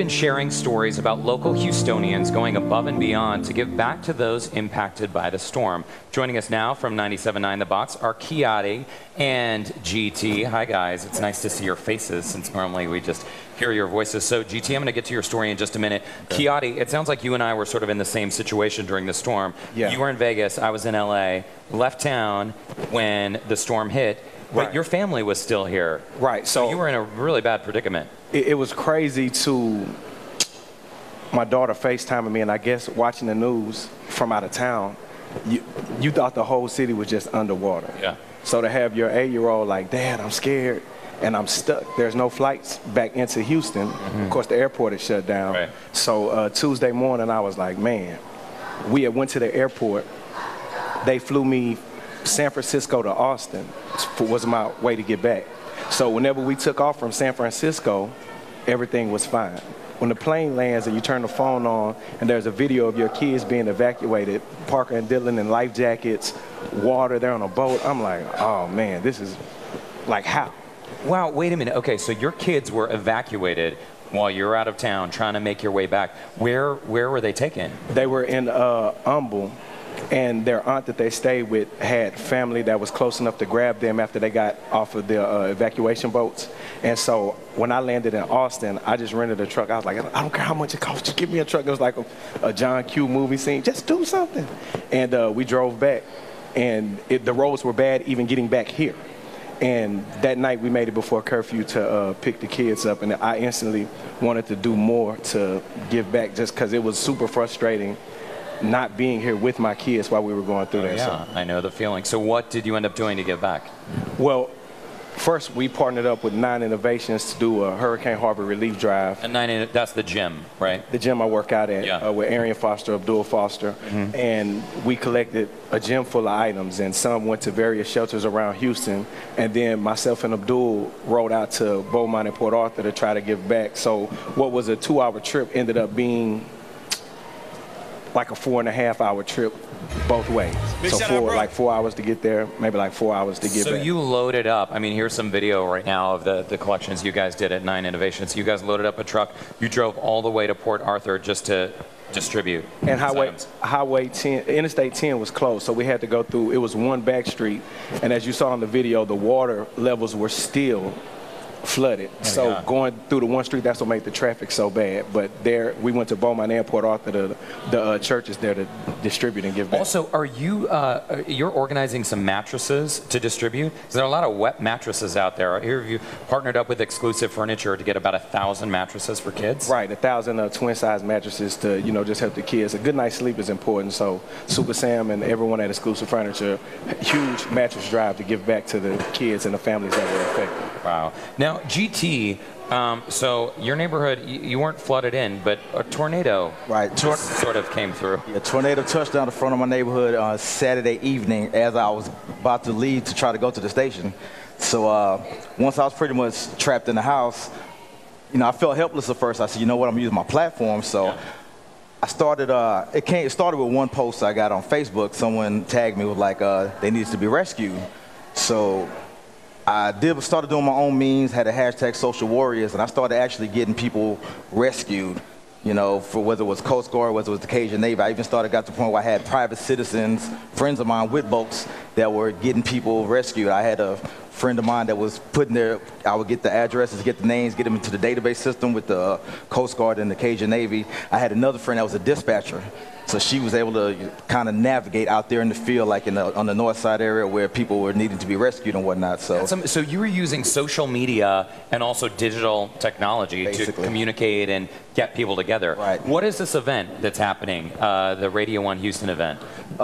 Been sharing stories about local Houstonians going above and beyond to give back to those impacted by the storm. Joining us now from 97.9 The Box are Kiati and GT. Hi guys, it's nice to see your faces since normally we just hear your voices. So GT, I'm going to get to your story in just a minute. Okay. Kiati, it sounds like you and I were sort of in the same situation during the storm. Yeah. You were in Vegas, I was in LA, left town when the storm hit, but right. Your family was still here. Right. So you were in a really bad predicament. It was crazy to my daughter FaceTiming me, and I guess watching the news from out of town, you thought the whole city was just underwater. Yeah. So to have your 8-year-old like, Dad, I'm scared, and I'm stuck. There's no flights back into Houston. Mm-hmm. Of course, the airport is shut down. Right. So Tuesday morning, I was like, man, we had went to the airport. They flew me San Francisco to Austin was my way to get back. So whenever we took off from San Francisco, everything was fine. When the plane lands and you turn the phone on and there's a video of your kids being evacuated, Parker and Dylan in life jackets, water, they're on a boat, I'm like, oh man, this is like how? Wow, wait a minute. Okay, so your kids were evacuated while you're out of town trying to make your way back. Where were they taken? They were in Humble. And their aunt that they stayed with had family that was close enough to grab them after they got off of the evacuation boats. And so when I landed in Austin, I just rented a truck. I was like, I don't care how much it costs, just give me a truck. It was like a John Q movie scene. Just do something. And we drove back, and the roads were bad even getting back here. And that night we made it before curfew to pick the kids up, and I instantly wanted to do more to give back just because it was super frustrating not being here with my kids while we were going through that. Yeah, I know the feeling. So what did you end up doing to give back? Well, first we partnered up with 9 Innovations to do a Hurricane Harbor relief drive. And that's the gym, right? The gym I work out at with Arian Foster, Abdul Foster. Mm-hmm. And we collected a gym full of items, and some went to various shelters around Houston. And then myself and Abdul rode out to Beaumont and Port Arthur to try to give back. So what was a 2-hour trip ended up being like a 4.5-hour trip both ways. So like 4 hours to get there, maybe like 4 hours to get back. So you loaded up. I mean, here's some video right now of the collections you guys did at 9 Innovations. You guys loaded up a truck. You drove all the way to Port Arthur just to distribute. And Highway 10, Interstate 10 was closed, so we had to go through. It was one back street, and as you saw in the video, the water levels were still flooded. So going through the one street, that's what made the traffic so bad. But there, we went to Beaumont and Port Arthur, the churches there to distribute and give back. Also, are you, you're organizing some mattresses to distribute? There are a lot of wet mattresses out there. Here you partnered up with Exclusive Furniture to get about 1,000 mattresses for kids? Right, 1,000 twin-size mattresses to, just help the kids. A good night's sleep is important, so Super Sam and everyone at Exclusive Furniture, huge mattress drive to give back to the kids and the families that were affected. Wow. Now, GT, so your neighborhood, you weren't flooded in, but a tornado sort of came through. Yeah, a tornado touched down the front of my neighborhood on Saturday evening as I was about to leave to try to go to the station. So once I was pretty much trapped in the house, I felt helpless at first. I said, you know what, I'm using my platform. So I started, it started with one post I got on Facebook. Someone tagged me with like, they needed to be rescued. So I started doing my own memes, had a hashtag Social Warriors, and I started actually getting people rescued, for whether it was Coast Guard, whether it was the Cajun Navy. I even got to the point where I had private citizens, friends of mine with boats that were getting people rescued. I had a friend of mine that was I would get the addresses, get the names, get them into the database system with the Coast Guard and the Cajun Navy. I had another friend that was a dispatcher. So she was able to kind of navigate out there in the field, like on the north side area where people were needing to be rescued and whatnot. So you were using social media and also digital technology to communicate and get people together. Right. What is this event that's happening, the Radio 1 Houston event?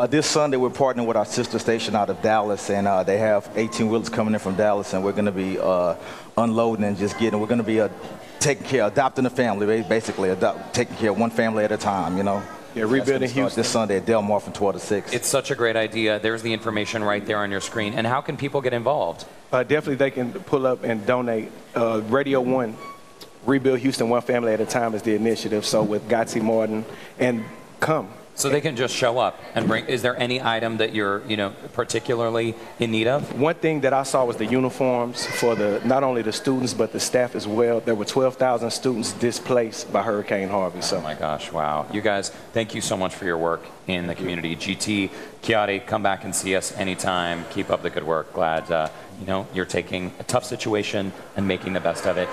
This Sunday we're partnering with our sister station out of Dallas, and they have 18-wheelers coming in from Dallas, and we're going to be unloading and we're going to be adopting a family, basically, taking care of one family at a time, Yeah, rebuilding Houston. This Sunday at Del Mar from 12 to 6. It's such a great idea. There's the information right there on your screen. And how can people get involved? Definitely they can pull up and donate. Radio 1, Rebuild Houston One Family at a Time is the initiative. So with Godsey Martin, and come. So they can just show up and bring. Is there any item that you're, particularly in need of? One thing that I saw was the uniforms for not only the students but the staff as well. There were 12,000 students displaced by Hurricane Harvey. So. Oh my gosh, wow. You guys, thank you so much for your work in the community. GT, Kiati, come back and see us anytime. Keep up the good work. Glad, you're taking a tough situation and making the best of it.